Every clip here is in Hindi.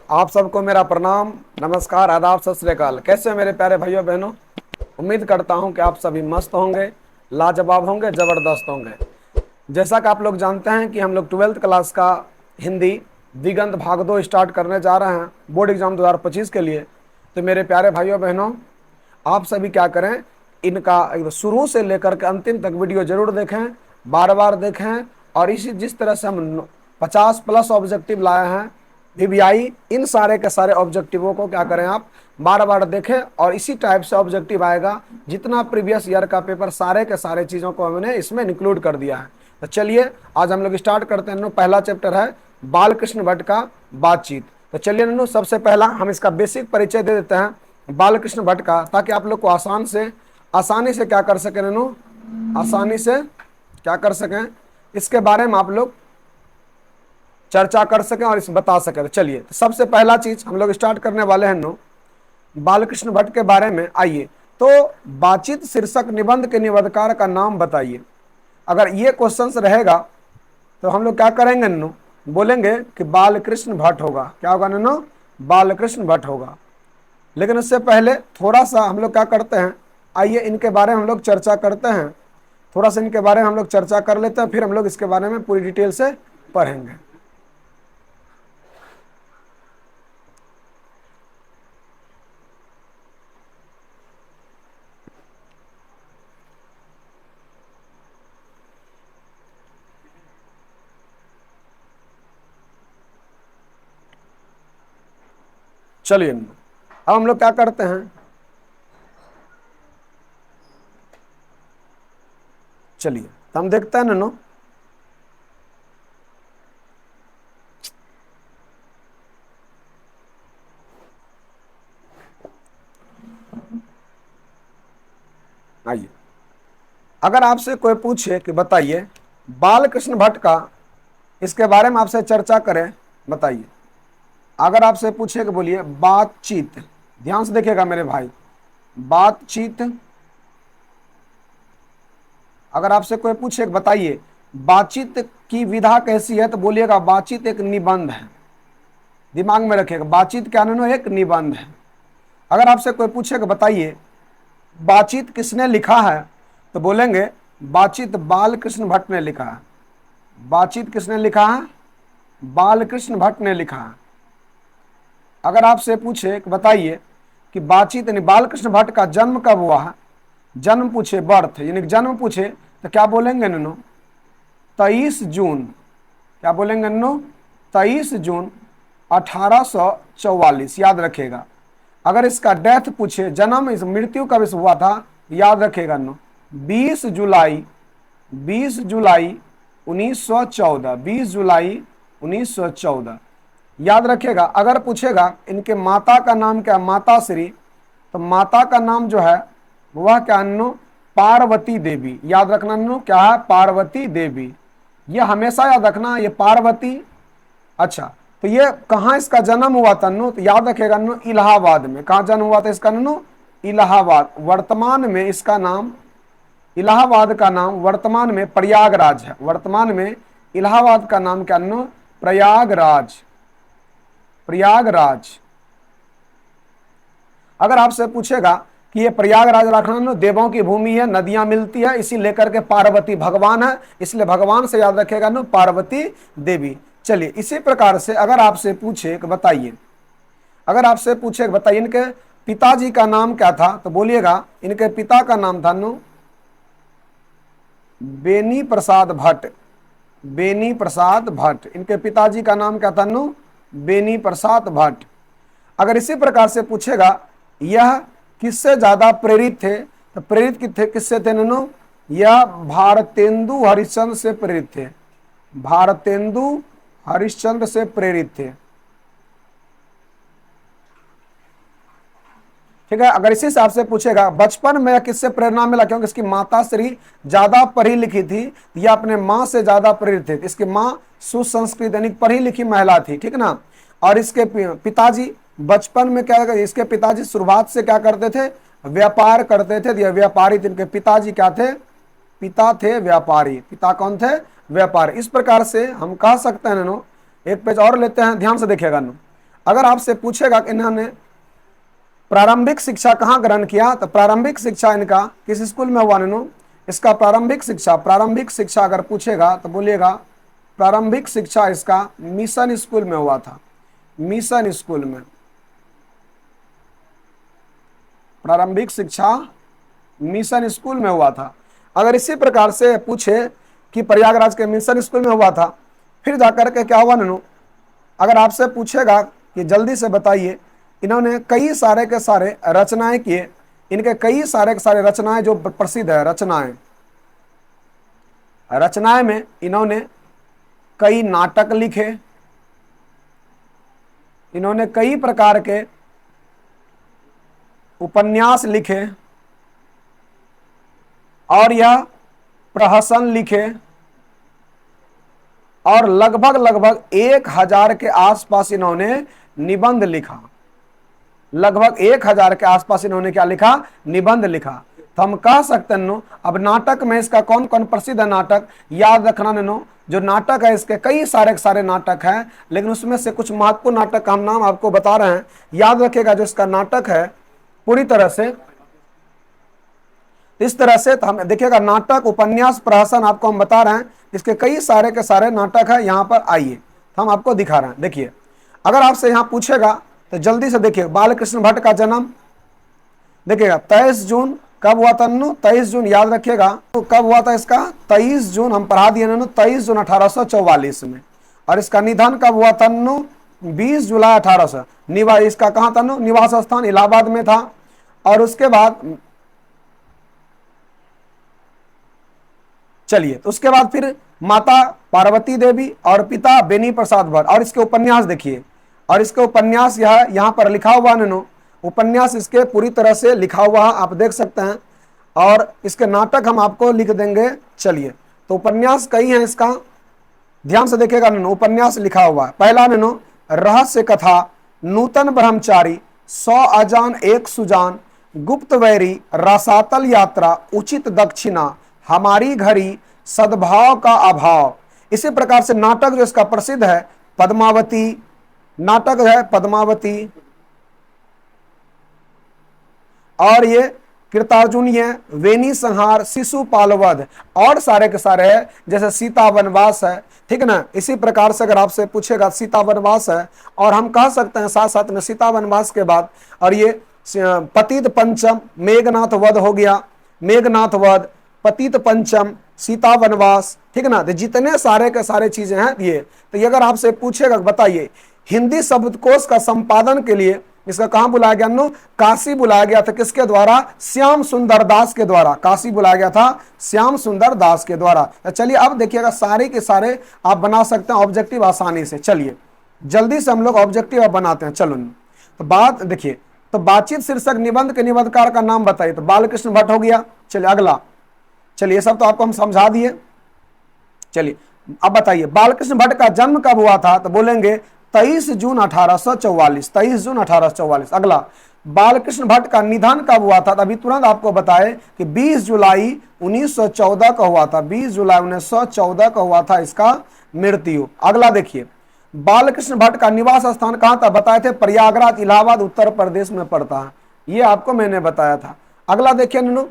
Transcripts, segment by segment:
आप सबको मेरा प्रणाम, नमस्कार, आदाब, सत श्री अकाल। कैसे हो मेरे प्यारे भाइयों बहनों। उम्मीद करता हूं कि आप सभी मस्त होंगे, लाजवाब होंगे, जबरदस्त होंगे। जैसा कि आप लोग जानते हैं कि हम लोग 12th क्लास का हिंदी दिगंत भाग 2 स्टार्ट करने जा रहे हैं बोर्ड एग्जाम 2025 के लिए। तो मेरे प्यारे भाइयों बहनों, आप सभी क्या करें, इनका एकदम शुरू से लेकर के अंतिम तक वीडियो जरूर देखें, बार बार देखें। और इसी जिस तरह से हम 50+ ऑब्जेक्टिव लाए हैं वीवीआई, इन सारे के सारे ऑब्जेक्टिवों को क्या करें, आप बार बार देखें। और इसी टाइप से ऑब्जेक्टिव आएगा, जितना प्रीवियस ईयर का पेपर सारे के सारे चीज़ों को हमने इसमें इंक्लूड कर दिया है। तो चलिए आज हम लोग स्टार्ट करते हैं। पहला चैप्टर है बाल कृष्ण भट्ट का बातचीत। तो चलिए नन्नू, सबसे पहला हम इसका बेसिक परिचय दे देते हैं बाल कृष्ण भट्ट का, ताकि आप लोग को आसानी से क्या कर सकें नन्नू, आसानी से क्या कर सकें, इसके बारे में आप लोग चर्चा कर सकें और इस बता सकें। तो चलिए, तो सबसे पहला चीज हम लोग स्टार्ट करने वाले हैं नो बालकृष्ण भट्ट के बारे में। आइए, तो बातचीत शीर्षक निबंध के निबंधकार का नाम बताइए। अगर ये क्वेश्चन रहेगा तो हम लोग क्या करेंगे नन्नू, बोलेंगे कि बालकृष्ण भट्ट होगा। क्या होगा नन्नू, बालकृष्ण भट्ट होगा। लेकिन उससे पहले थोड़ा सा हम लोग क्या करते हैं, आइए इनके बारे में हम लोग चर्चा करते हैं। थोड़ा सा इनके बारे में हम लोग चर्चा कर लेते हैं, फिर हम लोग इसके बारे में पूरी डिटेल से पढ़ेंगे। चलिए, अब हम लोग क्या करते हैं, चलिए तो हम देखते हैं नन्नू, आइए अगर आपसे कोई पूछे कि बताइए बालकृष्ण भट्ट का, इसके बारे में आपसे चर्चा करें, बताइए। अगर आपसे पूछे कि बोलिए बातचीत, ध्यान से देखिएगा मेरे भाई, बातचीत। अगर आपसे कोई पूछे कि बताइए बातचीत की विधा कैसी है, तो बोलिएगा बातचीत एक निबंध है। दिमाग में रखिएगा, बातचीत क्या नन्नू, एक निबंध है। अगर आपसे कोई पूछे कि बताइए बातचीत किसने लिखा है, तो बोलेंगे बातचीत बालकृष्ण भट्ट ने लिखा है। बातचीत किसने लिखा है, बालकृष्ण भट्ट ने लिखा है। अगर आपसे पूछे कि बताइए कि बातचीत यानी बालकृष्ण भट्ट का जन्म कब हुआ है, जन्म पूछे, बर्थ यानी जन्म पूछे, तो क्या बोलेंगे नन्नू, 23 जून। क्या बोलेंगे नन्नू, 23 जून 1844। याद रखेगा। अगर इसका डेथ पूछे, जन्म, इस मृत्यु कब इस हुआ था, याद रखेगा नन्नू, 20 जुलाई 20 जुलाई 1914। 20 जुलाई 1914 याद रखेगा। अगर पूछेगा इनके माता का नाम क्या, माता श्री, तो माता का नाम जो है वह क्या नन्नू, पार्वती देवी। याद रखना नन्नू, क्या है, पार्वती देवी। ये हमेशा याद रखना, ये पार्वती। अच्छा, तो ये कहाँ इसका जन्म हुआ था नन्नू, तो याद रखेगा नन्नू, इलाहाबाद में। कहाँ जन्म हुआ था इसका नन्नू, इलाहाबाद। वर्तमान में इसका नाम, इलाहाबाद का नाम वर्तमान में प्रयागराज है। वर्तमान में इलाहाबाद का नाम क्या नन्नू, प्रयागराज, प्रयागराज। अगर आपसे पूछेगा कि ये प्रयागराज रखना देवों की भूमि है, नदियां मिलती है, इसी लेकर के पार्वती भगवान है, इसलिए भगवान से याद रखेगा नो, पार्वती देवी। चलिए, इसी प्रकार से अगर आपसे पूछे कि बताइए, अगर आपसे पूछे कि बताइए इनके पिताजी का नाम क्या था, तो बोलिएगा इनके पिता का नाम था नो बेनी प्रसाद भट्ट। बेनी प्रसाद भट्ट, इनके पिताजी का नाम क्या था नो, बेनी प्रसाद भट्ट। अगर इसी प्रकार से पूछेगा यह किससे ज्यादा प्रेरित थे, तो प्रेरित किससे थे नन्नू, यह भारतेंदु हरिश्चंद्र से प्रेरित थे। भारतेंदु हरिश्चंद्र से प्रेरित थे। ठीक है। अगर इसी हिसाब से पूछेगा बचपन में किससे प्रेरणा मिला, क्योंकि इसकी माता श्री ज्यादा पढ़ी लिखी थी, या अपने माँ से ज्यादा प्रेरित थे। इसकी माँ सुसंस्कृत यानी पढ़ी लिखी महिला थी, ठीक ना। और इसके पिताजी बचपन में क्या, इसके पिताजी शुरुआत से क्या करते थे, व्यापार करते थे, व्यापारी थे। इनके पिताजी क्या थे, पिता थे व्यापारी। पिता कौन थे, व्यापारी। इस प्रकार से हम कह सकते हैं नो, एक पेज और लेते हैं, ध्यान से देखिएगा नो। अगर आपसे पूछेगा कि इन्होंने प्रारंभिक शिक्षा कहाँ ग्रहण किया, तो प्रारंभिक शिक्षा इनका किस स्कूल में हुआ नैनो, इसका प्रारंभिक शिक्षा अगर पूछेगा तो बोलिएगा प्रारंभिक शिक्षा इसका मिशन स्कूल में हुआ था। मिशन स्कूल में प्रारंभिक शिक्षा मिशन स्कूल में हुआ था। अगर इसी प्रकार से पूछे कि प्रयागराज के मिशन स्कूल में हुआ था, फिर जाकर के क्या हुआ नैनो, अगर आपसे पूछेगा कि जल्दी से बताइए, इन्होंने कई सारे के सारे रचनाएं किए, इनके कई सारे के सारे रचनाएं जो प्रसिद्ध है, रचनाएं में इन्होंने कई नाटक लिखे, इन्होंने कई प्रकार के उपन्यास लिखे और यह प्रहसन लिखे और लगभग 1000 के आसपास इन्होंने निबंध लिखा। लगभग 1000 के आसपास इन्होंने क्या लिखा, निबंध लिखा। तो हम कह सकते हैं अब नाटक में इसका कौन कौन प्रसिद्ध है नाटक याद रखना नैनो। जो नाटक है इसके कई सारे नाटक हैं, लेकिन उसमें से कुछ महत्वपूर्ण नाटक का हम नाम आपको बता रहे हैं, याद रखिएगा। जो इसका नाटक है पूरी तरह से इस तरह से, तो हम देखिएगा नाटक उपन्यास प्रहसन आपको हम बता रहे हैं, इसके कई सारे के सारे नाटक है। यहाँ पर आइए तो हम आपको दिखा रहे हैं। देखिए अगर आपसे यहाँ पूछेगा तो जल्दी से देखिए, बालकृष्ण भट्ट का जन्म देखिएगा 23 जून कब हुआ था नन्नू, 23 जून याद रखिएगा। तो कब हुआ था इसका 23 जून, हम पढ़ा दिए नन्नू 23 जून 1844 में। और इसका निधन कब हुआ था नन्नू, 20 जुलाई 1800। इसका कहाँ था नन्नू, निवास स्थान इलाहाबाद में था। और उसके बाद चलिए, तो उसके बाद फिर माता पार्वती देवी और पिता बेनी प्रसाद भट्ट। और इसके उपन्यास देखिए, और इसके उपन्यास यहाँ पर लिखा हुआ नैनो, उपन्यास इसके पूरी तरह से लिखा हुआ आप देख सकते हैं। और इसके नाटक हम आपको लिख देंगे। चलिए, तो उपन्यास कई हैं इसका, ध्यान से देखिएगा नैनो। उपन्यास लिखा हुआ है, पहला नैनो रहस्य कथा, नूतन ब्रह्मचारी, 100 अजान एक सुजान, गुप्त वैरी, रसातल यात्रा, उचित दक्षिणा, हमारी घड़ी, सद्भाव का अभाव। इसी प्रकार से नाटक जो इसका प्रसिद्ध है पद्मावती, नाटक है पद्मावती, और ये कृतार्जुनीय, वेणी संहार, शिशुपाल वध, और सारे के सारे है, जैसे सीता वनवास है, ठीक है ना। इसी प्रकार से अगर आपसे पूछेगा सीता वनवास है, और हम कह सकते हैं साथ साथ में सीता वनवास के बाद, और ये पतित पंचम, मेघनाथ वध हो गया, मेघनाथ वध, पतित पंचम, सीता वनवास, ठीक है ना। तो जितने सारे के सारे चीजें हैं ये। तो ये अगर आपसे पूछेगा बताइए हिंदी शब्दकोश का संपादन के लिए इसका कहां बुलाया गया नो, काशी बुलाया गया था। किसके द्वारा, श्याम सुंदर दास के द्वारा। काशी बुलाया गया था श्याम सुंदर दास के द्वारा। तो चलिए अब देखिएगा सारे के सारे आप बना सकते हैं ऑब्जेक्टिव आसानी से। चलिए जल्दी से हम लोग ऑब्जेक्टिव अब बनाते हैं। चलो तो बात देखिए, तो बातचीत शीर्षक निबंध के निबंधकार का नाम बताइए, तो बालकृष्ण भट्ट हो गया। चलिए अगला, चलिए सब तो आपको हम समझा दिए। चलिए अब बताइए बालकृष्ण भट्ट का जन्म कब हुआ था, तो बोलेंगे 23 जून 1844, 23 जून 1844। अगला, बालकृष्ण भट्ट का निधन कब हुआ था, अभी तुरंत आपको बताए कि 20 जुलाई 1914 का हुआ था, 20 जुलाई 1914 का हुआ था इसका मृत्यु। अगला देखिए, बालकृष्ण भट्ट का निवास स्थान कहां था, बताए थे प्रयागराज इलाहाबाद उत्तर प्रदेश में पड़ता है, ये आपको मैंने बताया था। अगला देखिए नन्नू,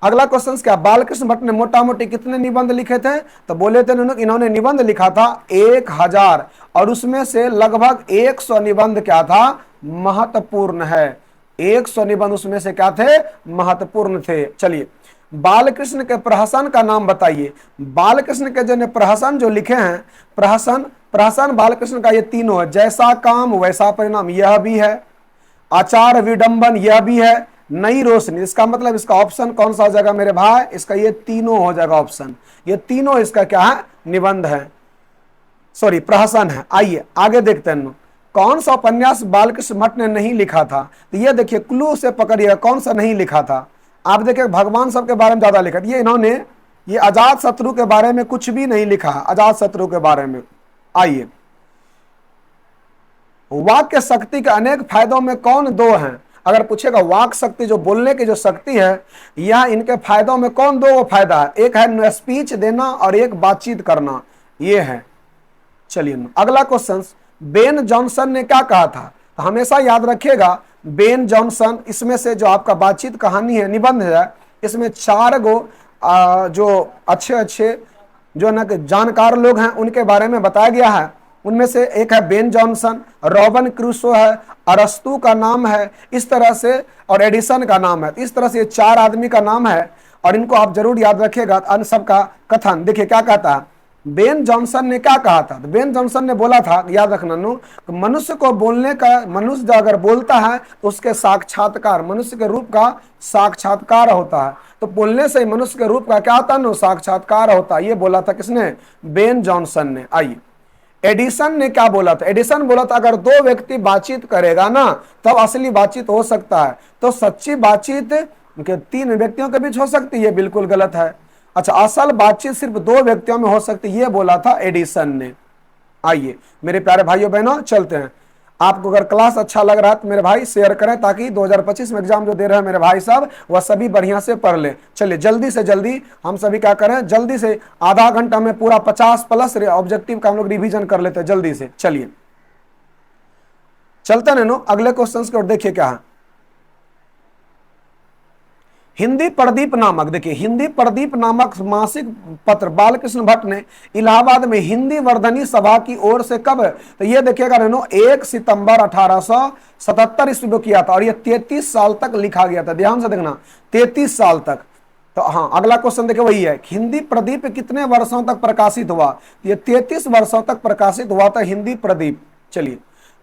अगला क्वेश्चन क्या, बालकृष्ण भट्ट ने मोटा मोटी कितने निबंध लिखे थे, तो बोले थे इन्होंने निबंध लिखा था 1000, और उसमें से लगभग 100 निबंध क्या था, महत्वपूर्ण है। 100 निबंध उसमें से क्या थे, महत्वपूर्ण थे। चलिए बालकृष्ण के प्रहसन का नाम बताइए। बालकृष्ण के जो प्रहसन जो लिखे हैं, प्रहसन बालकृष्ण का ये तीनों है, जैसा काम वैसा परिणाम यह भी है, आचार विडंबन यह भी है, नई रोशनी। इसका मतलब इसका ऑप्शन कौन सा हो जाएगा मेरे भाई, इसका ये तीनों हो जाएगा ऑप्शन। ये तीनों इसका क्या है, निबंध है, सॉरी प्रहसन है। आइए आगे देखते हैं, कौन सा उपन्यास बालकृष्ण भट्ट ने नहीं लिखा था, तो ये देखिए क्लू से पकड़िएगा कौन सा नहीं लिखा था। आप देखिए भगवान सब के बारे में ज्यादा लिखा, ये इन्होंने ये अजात शत्रु के बारे में कुछ भी नहीं लिखा, अजात शत्रु के बारे में। आइए, वाक्य शक्ति के अनेक फायदों में कौन दो हैं, अगर पूछेगा वाक शक्ति जो बोलने की जो शक्ति है, यह इनके फायदों में कौन दो फायदा है, एक है स्पीच देना और एक बातचीत करना, ये है। चलिए अगला क्वेश्चन, बेन जॉनसन ने क्या कहा था? तो हमेशा याद रखिएगा, बेन जॉनसन, इसमें से जो आपका बातचीत कहानी है, निबंध है, इसमें 4 गो जो अच्छे अच्छे जो ना जानकार लोग हैं उनके बारे में बताया गया है। उनमें से एक है बेन जॉनसन, रॉबिन क्रूसो है, अरस्तु का नाम है, इस तरह से, और एडिसन का नाम है। इस तरह से ये 4 आदमी का नाम है और इनको आप जरूर याद रखिएगा। अन्य सब का कथन देखिए क्या कहता है। बेन जॉनसन ने क्या कहा था? तो बेन जॉनसन ने बोला था, याद रखना नु, मनुष्य को बोलने का, मनुष्य अगर बोलता है तो उसके साक्षात्कार, मनुष्य के रूप का साक्षात्कार होता है। तो बोलने से मनुष्य के रूप का क्या होता है? साक्षात्कार होता है। ये बोला था किसने? बेन जॉनसन ने। आइए, एडिसन ने क्या बोला था? एडिसन बोला था अगर 2 व्यक्ति बातचीत करेगा ना तब असली बातचीत हो सकता है। तो सच्ची बातचीत 3 व्यक्तियों के बीच हो सकती है, बिल्कुल गलत है। अच्छा, असल बातचीत सिर्फ 2 व्यक्तियों में हो सकती है, ये बोला था एडिसन ने। आइए मेरे प्यारे भाइयों बहनों, चलते हैं। आपको अगर क्लास अच्छा लग रहा है तो मेरे भाई शेयर करें, ताकि 2025 में एग्जाम जो दे रहे हैं मेरे भाई साहब, वह सभी बढ़िया से पढ़ लें। चलिए जल्दी से जल्दी हम सभी क्या करें, जल्दी से आधा घंटा में पूरा 50+ ऑब्जेक्टिव का हम लोग रिवीजन कर लेते हैं जल्दी से। चलिए चलते हैं अगले क्वेश्चन की ओर। देखिए क्या है, हिंदी प्रदीप नामक, देखिए हिंदी प्रदीप नामक मासिक पत्र बालकृष्ण भट्ट ने इलाहाबाद में हिंदी वर्धनी सभा की ओर से कब? तो ये देखिएगा 1 सितंबर 1877 ईस्वी को किया था और ये 33 साल तक लिखा गया था। ध्यान से देखना, 33 साल तक। तो हाँ, अगला क्वेश्चन देखिए वही है, हिंदी प्रदीप कितने वर्षों तक प्रकाशित हुआ? ये 33 वर्षों तक प्रकाशित हुआ था हिंदी प्रदीप। चलिए,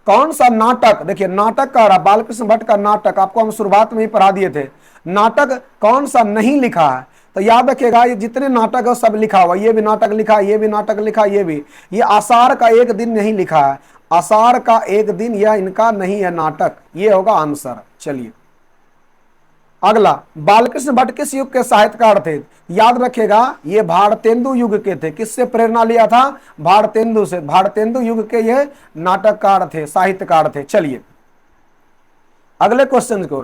कौन सा नाटक, देखिए नाटक का बालकृष्ण भट्ट का नाटक आपको हम शुरुआत में ही पढ़ा दिए थे। नाटक कौन सा नहीं लिखा है? तो याद रखिएगा, ये जितने नाटक है सब लिखा हुआ, ये भी नाटक लिखा, ये भी नाटक लिखा, ये भी। ये आषाढ़ का एक दिन नहीं लिखा है, आषाढ़ का एक दिन यह इनका नहीं है नाटक, ये होगा आंसर। चलिए अगला, बालकृष्ण भट्ट किस युग के साहित्यकार थे? याद रखिएगा, ये भारतेंदु युग के थे। किससे प्रेरणा लिया था? भारतेंदु से। भारतेंदु युग के ये नाटककार थे, साहित्यकार थे। चलिए अगले क्वेश्चन को,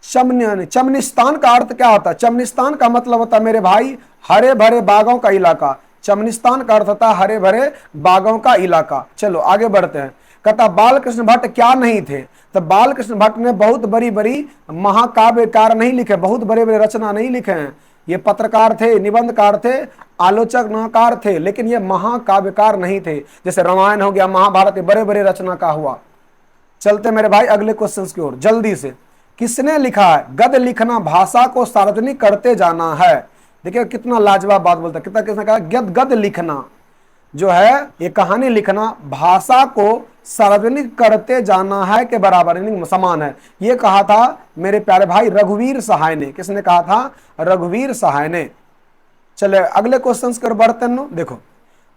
चमनिस्तान का अर्थ क्या होता है? चमनिस्तान का मतलब होता है मेरे भाई हरे भरे बागों का इलाका। चमनिस्तान का अर्थ होता है हरे भरे बागों का इलाका। चलो आगे बढ़ते हैं। कहता बालकृष्ण भट्ट क्या नहीं थे? तो बालकृष्ण भट्ट ने बहुत बड़ी बड़ी महाकाव्यकार नहीं लिखे, बहुत बड़े बड़े रचना नहीं लिखे हैं। ये पत्रकार थे, निबंधकार थे, आलोचनाकार थे, लेकिन ये महाकाव्यकार नहीं थे। जैसे रामायण हो गया, महाभारत, बड़े बड़े रचना का हुआ। चलते मेरे भाई अगले क्वेश्चन की ओर जल्दी से। किसने लिखा है गद्य लिखना भाषा को सार्वजनिक करते जाना है? देखिए कितना लाजवाब बात बोलता है, कितना किसने कहा गद्य लिखना जो है, ये कहानी लिखना भाषा को सार्वजनिक करते जाना है के बराबर, यानी समान है। ये कहा था मेरे प्यारे भाई रघुवीर सहाय ने। किसने कहा था? रघुवीर सहाय ने। चले अगले क्वेश्चन की ओर बढ़ते हैं। देखो,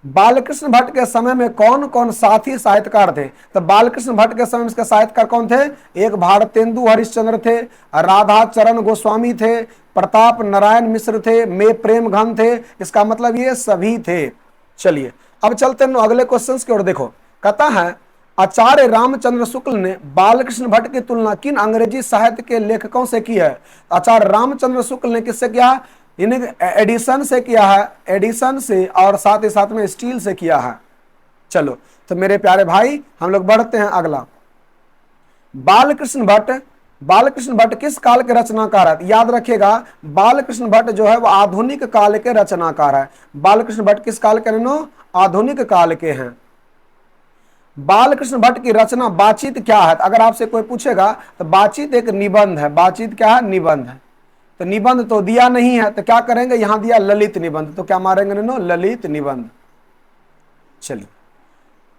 बालकृष्ण भट्ट के समय में कौन कौन साथी साहित्यकार थे? तो बालकृष्ण भट्ट के समय में इसके साहित्यकार कौन थे? एक भारतेंदु हरिश्चंद्र थे, राधा चरण गोस्वामी थे, प्रताप नारायण मिश्र थे, मे प्रेम घन थे। इसका मतलब ये सभी थे। चलिए अब चलते हैं अगले क्वेश्चन की ओर। देखो, कहता है आचार्य रामचंद्र शुक्ल ने बालकृष्ण भट्ट की तुलना किन अंग्रेजी साहित्य के लेखकों से की है? आचार्य रामचंद्र शुक्ल ने किससे किया? इन्हें एडिसन से किया है, एडिसन से, और साथ ही साथ में स्टील से किया है। चलो तो मेरे प्यारे भाई हम लोग बढ़ते हैं अगला। बालकृष्ण भट्ट किस काल के रचनाकार है? याद रखिएगा, बालकृष्ण भट्ट जो है वो आधुनिक काल के रचनाकार है। बालकृष्ण भट्ट किस काल के? आधुनिक काल के हैं। बालकृष्ण भट्ट की रचना बातचीत क्या है? अगर आपसे कोई पूछेगा तो बातचीत एक निबंध है। बातचीत क्या है? निबंध है। तो निबंध तो दिया नहीं है, तो क्या करेंगे? यहां दिया ललित निबंध, तो क्या मारेंगे? ललित निबंध। चलिए,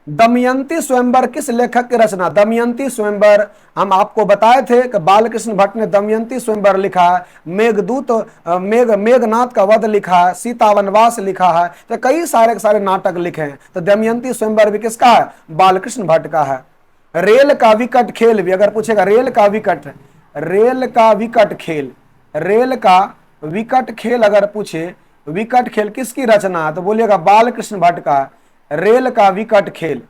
दमयंती स्वयंवर किस लेखक की रचना? दमयंती स्वयंवर हम आपको बताए थे कि बालकृष्ण भट्ट ने दमयंती स्वयंवर लिखा है, मेघदूत मेघनाथ का वध लिखा है, सीता वनवास लिखा है। तो कई सारे नाटक लिखे हैं। तो दमयंती स्वयंवर भी किसका है? बालकृष्ण भट्ट का है। रेल का विकट खेल भी अगर पूछेगा, रेल का विकट खेल अगर पूछे, विकट खेल किसकी रचना है? तो बोलिएगा बालकृष्ण भट्ट का है, रेल का विकट खेल।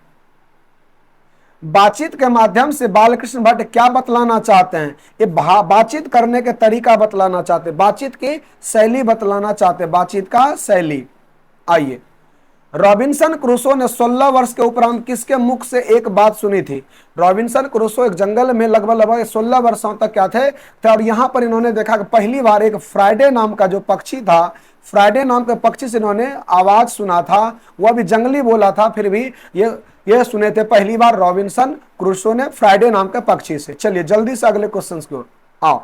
बातचीत के माध्यम से बालकृष्ण भट्ट क्या बतलाना चाहते हैं? ये बातचीत करने के तरीका बतलाना चाहते, बातचीत की शैली बतलाना चाहते, बातचीत का शैली। आइए रॉबिन्सन क्रूसो ने 16 वर्ष के उपरांत किसके मुख से एक बात सुनी थी? रॉबिन्सन क्रूसो एक जंगल में लगभग 16 वर्षों तक क्या थे और यहां पर इन्होंने देखा कि पहली बार एक फ्राइडे नाम का जो पक्षी था, फ्राइडे नाम के पक्षी से इन्होंने आवाज सुना था। वह भी जंगली बोला था, फिर भी ये सुने थे पहली बार रॉबिन्सन क्रूसो ने फ्राइडे नाम के पक्षी से। चलिए जल्दी से अगले क्वेश्चन की ओर आओ।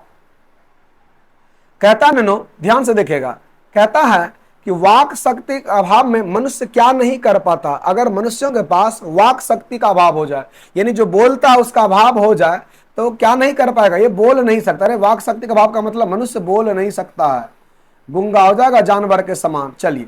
कहता नैनो, ध्यान से देखिएगा, कहता है कि वाक शक्ति के अभाव में मनुष्य क्या नहीं कर पाता? अगर मनुष्यों के पास वाक शक्ति का अभाव हो जाए, यानी जो बोलता है उसका अभाव हो जाए, तो क्या नहीं कर पाएगा? ये बोल नहीं सकता। अरे वाक शक्ति का अभाव का मतलब मनुष्य बोल नहीं सकता है, गूंगा हो जाएगा जानवर के समान। चलिए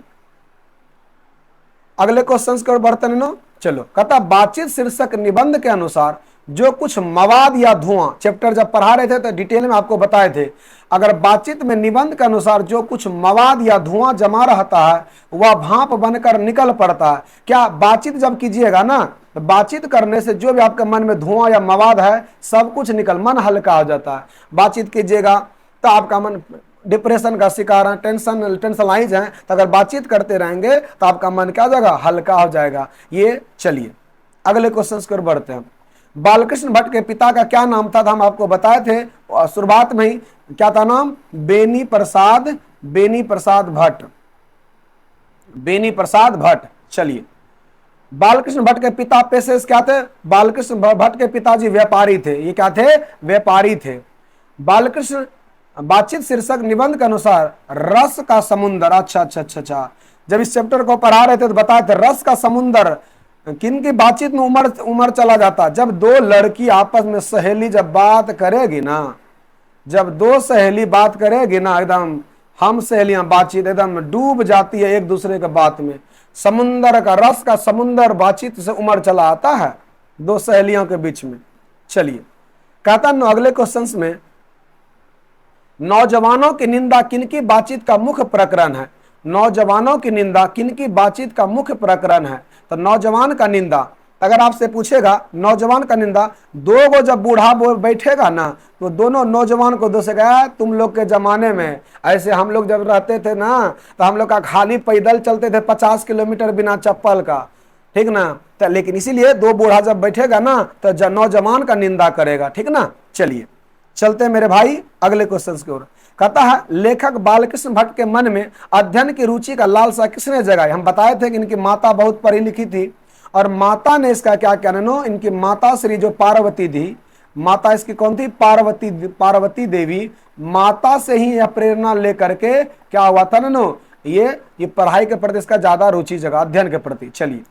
अगले क्वेश्चन की ओर बढ़ते हैं। चलो, कहता बातचीत शीर्षक निबंध के अनुसार जो कुछ मवाद या धुआं, चैप्टर जब पढ़ा रहे थे तो डिटेल में आपको बताए थे, अगर बातचीत में निबंध के अनुसार जो कुछ मवाद या धुआं जमा रहता है वह भाप बनकर निकल पड़ता है। क्या बातचीत जब कीजिएगा ना, तो बातचीत करने से जो भी आपके मन में धुआं या मवाद है सब कुछ मन हल्का हो जाता है। बातचीत कीजिएगा तो आपका मन डिप्रेशन का शिकार है, टेंशनलाइज है, तो अगर बातचीत करते रहेंगे तो आपका मन क्या हो जाएगा? हल्का हो जाएगा। ये चलिए अगले क्वेश्चन की ओर बढ़ते हैं। बालकृष्ण भट्ट के पिता का क्या नाम था? हम आपको बताए थे शुरुआत में ही, क्या था नाम? बेनी प्रसाद भट्ट, बेनी प्रसाद भट्ट। चलिए, बालकृष्ण भट्ट के पिता पेशे से क्या थे? बालकृष्ण भट्ट के पिताजी व्यापारी थे। ये क्या थे? व्यापारी थे। बालकृष्ण बातचीत शीर्षक निबंध के अनुसार रस का समुंदर, अच्छा, जब इस चैप्टर को पढ़ा रहे थे तो बताए थे रस का समुंदर किन की बातचीत में उमर चला जाता? जब दो लड़की आपस में सहेली जब बात करेगी ना, जब दो सहेली बात करेगी ना, एकदम हम सहेलियां बातचीत एकदम डूब जाती है एक दूसरे के बात में। समुंदर का, रस का समुंदर बातचीत से उमर चला आता है दो सहेलियों के बीच में। चलिए, कहता अगले क्वेश्चन में नौजवानों की निंदा किनकी बातचीत का मुख्य प्रकरण है? नौजवानों की निंदा किनकी बातचीत का मुख्य प्रकरण है? तो नौजवान का निंदा, अगर आपसे पूछेगा नौजवान का निंदा, दो गो जब बूढ़ा बैठेगा ना तो दोनों नौजवान को दोषेगा, तुम लोग के जमाने में ऐसे हम लोग जब रहते थे ना तो हम लोग का खाली पैदल चलते थे 50 किलोमीटर बिना चप्पल का, ठीक ना? तो लेकिन इसीलिए दो बूढ़ा जब बैठेगा ना तो नौजवान का निंदा करेगा, ठीक ना? चलिए चलते हैं मेरे भाई अगले क्वेश्चन की ओर। कहता है लेखक बालकृष्ण भट्ट के मन में अध्ययन की रुचि का लालसा किसने जगाई? हम बताए थे कि इनकी माता बहुत पढ़ी लिखी थी और माता ने इसका क्या कहना, इनकी माता श्री जो पार्वती थी, माता इसकी कौन थी? पार्वती देवी। माता से ही यह प्रेरणा लेकर के क्या हुआ था ना, ये पढ़ाई के प्रति इसका ज्यादा रुचि जगा, अध्ययन के प्रति। चलिए,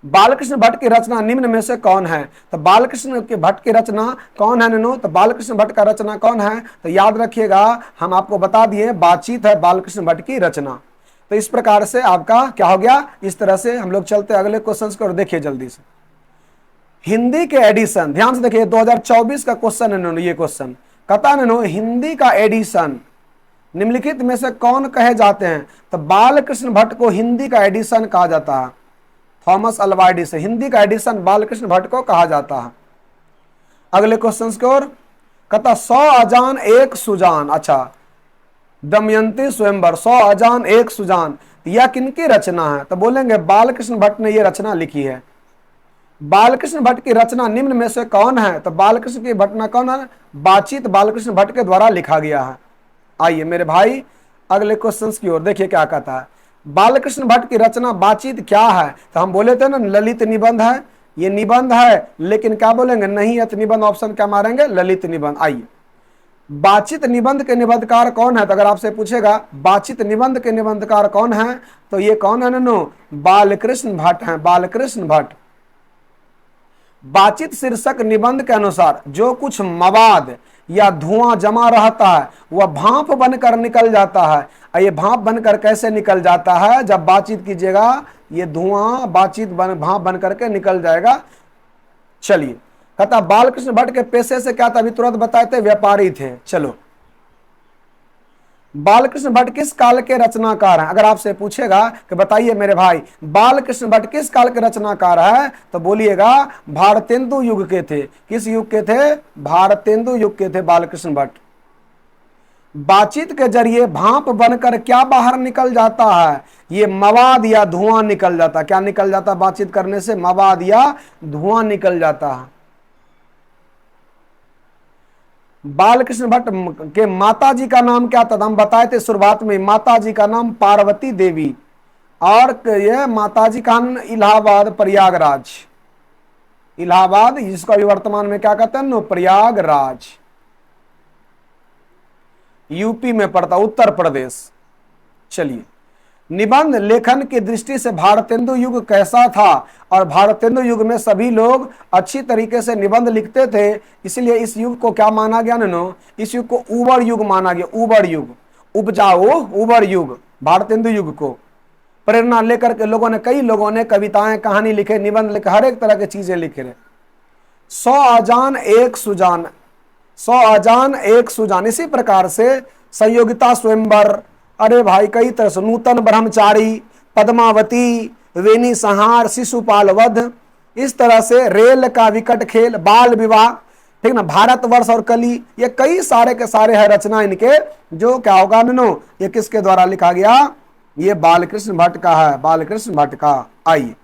बालकृष्ण भट्ट की रचना निम्न में से कौन है? तो बालकृष्ण के भट्ट की रचना कौन है नैनो? तो बालकृष्ण भट्ट का रचना कौन है? तो याद रखिएगा, हम आपको बता दिए बातचीत है बालकृष्ण भट्ट की रचना। तो इस प्रकार से आपका क्या हो गया? इस तरह से हम लोग चलते अगले क्वेश्चन को और देखिए जल्दी से। हिंदी के एडिशन, ध्यान से देखिए 2024 का क्वेश्चन है नैनो, ये क्वेश्चन कहता है नैनो हिंदी का एडिशन निम्नलिखित में से कौन कहे जाते हैं? तो बालकृष्ण भट्ट को हिंदी का एडिशन कहा जाता है। थॉमस अल्वा एडिसन, हिंदी का एडिशन बालकृष्ण भट्ट को कहा जाता है। अगले क्वेश्चन की ओर, कहता 100 अजान एक सुजान, अच्छा दमयंती स्वयंवर, 100 अजान एक सुजान, यह किनकी रचना है? तो बोलेंगे बालकृष्ण भट्ट ने यह रचना लिखी है। बालकृष्ण भट्ट की रचना निम्न में से कौन है? तो बालकृष्ण की रचना कौन है? बातचीत बालकृष्ण भट्ट के द्वारा लिखा गया है। आइए मेरे भाई अगले क्वेश्चन की ओर देखिए क्या कहता है। बालकृष्ण भट्ट की रचना बातचीत क्या है? तो हम बोले थे ना ललित निबंध है, ये निबंध है, लेकिन क्या बोलेंगे? नहीं है तो निबंध ऑप्शन क्या मारेंगे? ललित निबंध। आइए, बातचीत निबंध के निबंधकार कौन है? तो अगर आपसे पूछेगा बातचीत निबंध के निबंधकार कौन है, तो ये कौन है नैनो? बालकृष्ण भट्ट है, बालकृष्ण भट्ट। बातचीत शीर्षक निबंध के अनुसार जो कुछ मवाद या धुआं जमा रहता है वह भाप बनकर निकल जाता है। ये भाप बनकर कैसे निकल जाता है? जब बातचीत कीजिएगा ये धुआं भाप बन करके निकल जाएगा। चलिए, कहता बालकृष्ण भट्ट के पेशे से क्या था? अभी तुरंत बताए थे, व्यापारी थे। चलो, बालकृष्ण भट्ट किस काल के रचनाकार हैं? अगर आपसे पूछेगा कि बताइए मेरे भाई बालकृष्ण भट्ट किस काल के रचनाकार है, तो बोलिएगा भारतेंदु युग के थे। किस युग के थे? भारतेंदु युग के थे बालकृष्ण भट्ट। बातचीत के जरिए भाप बनकर क्या बाहर निकल जाता है? ये मवाद या धुआं निकल जाता है। क्या निकल जाता है बातचीत करने से? मवाद या धुआं निकल जाता है। बालकृष्ण भट्ट के माता जी का नाम क्या था? हम बताए थे शुरुआत में, माता जी का नाम पार्वती देवी, और यह माता जी का नाम इलाहाबाद प्रयागराज, इलाहाबाद, जिसको अभी वर्तमान में क्या कहते हैं? प्रयागराज, यूपी में पड़ता, उत्तर प्रदेश। चलिए, निबंध लेखन की दृष्टि से भारतेंदु युग कैसा था? और भारतेंदु युग में सभी लोग अच्छी तरीके से निबंध लिखते थे, इसलिए इस युग को क्या माना गया नो? इस युग को उबर युग माना गया। उबर युग, उपजाऊ उबर युग, भारतेंदु युग को प्रेरणा लेकर के लोगों ने, कई लोगों ने कविताएं, कहानी लिखे, निबंध लिखे, हर एक तरह की चीजें लिखे रहे। 100 अजान एक सुजान, 100 अजान एक सुजान, इसी प्रकार से संयोगिता स्वयंवर, अरे भाई कई तरह से, नूतन ब्रह्मचारी, पद्मावती, वेणी संहार, शिशुपाल वध, इस तरह से रेल का विकट खेल, बाल विवाह, ठीक ना, भारतवर्ष और कली, ये कई सारे के सारे है रचना इनके, जो क्या होगा नो, ये किसके द्वारा लिखा गया? ये बालकृष्ण भट्ट का है, बालकृष्ण भट्ट का। आइए,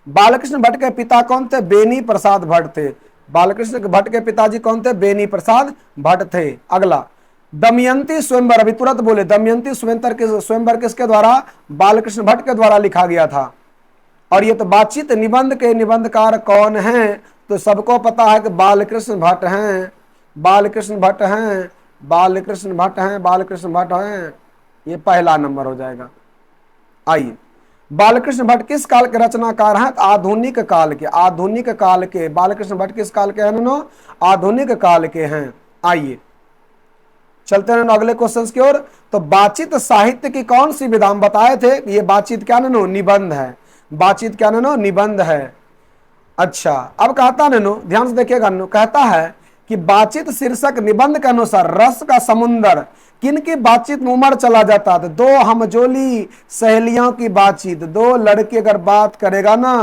बालकृष्ण भट्ट के पिता कौन थे? बेनी प्रसाद भट्ट थे। बालकृष्ण भट्ट के पिताजी कौन थे? बेनी प्रसाद भट्ट थे। अगला, दमयंती स्वयंवर, अभी तुरंत बोले, दमयंती स्वयंवर किसके द्वारा? बालकृष्ण भट्ट के द्वारा लिखा गया था। और ये तो बातचीत निबंध के निबंधकार कौन हैं? तो सबको पता है कि बालकृष्ण भट्ट हैं, बालकृष्ण भट्ट हैं, बालकृष्ण भट्ट हैं, बालकृष्ण भट्ट हैं, ये पहला नंबर हो जाएगा। आइए, बालकृष्ण भट्ट किस काल के रचनाकार हैं? आधुनिक काल के, आधुनिक काल के। बालकृष्ण भट्ट किस काल के हैं? आधुनिक काल के हैं। आइए, चलते हैं अगले क्वेश्चन की ओर। तो बातचीत साहित्य की कौन सी विधा? हम बताए थे ये बातचीत क्या नो? निबंध है। बातचीत क्या नो? निबंध है। अच्छा, अब कहता नो, ध्यान से देखिएगा नो, कहता है कि बातचीत शीर्षक निबंध के अनुसार रस का समुंदर किनकी बातचीत में उमड़ चला जाता है? दो हमजोली सहेलियों की बातचीत, दो लड़के अगर बात करेगा ना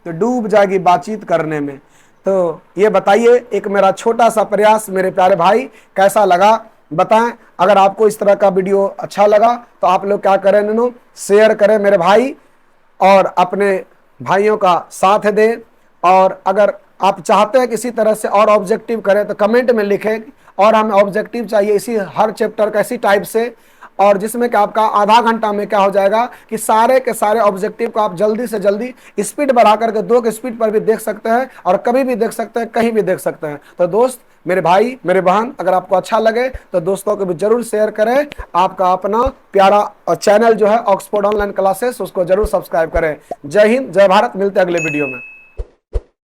तो डूब जाएगी बातचीत करने में। तो ये बताइए, एक मेरा छोटा सा प्रयास मेरे प्यारे भाई, कैसा लगा बताएं। अगर आपको इस तरह का वीडियो अच्छा लगा तो आप लोग क्या करें नो, शेयर करें मेरे भाई, और अपने भाइयों का साथ दें। और अगर आप चाहते हैं किसी तरह से और ऑब्जेक्टिव करें तो कमेंट में लिखें, और हमें ऑब्जेक्टिव चाहिए इसी हर चैप्टर का इसी टाइप से, और जिसमें कि आपका आधा घंटा में क्या हो जाएगा कि सारे के सारे ऑब्जेक्टिव को आप जल्दी से जल्दी स्पीड बढ़ा करके 2 की स्पीड पर भी देख सकते हैं, और कभी भी देख सकते हैं, कहीं भी देख सकते हैं। तो दोस्त, मेरे भाई, मेरे बहन, अगर आपको अच्छा लगे तो दोस्तों को भी जरूर शेयर करें। आपका अपना प्यारा चैनल जो है ऑक्सफोर्ड ऑनलाइन क्लासेस, उसको जरूर सब्सक्राइब करें। जय हिंद, जय भारत, मिलते हैं अगले वीडियो में।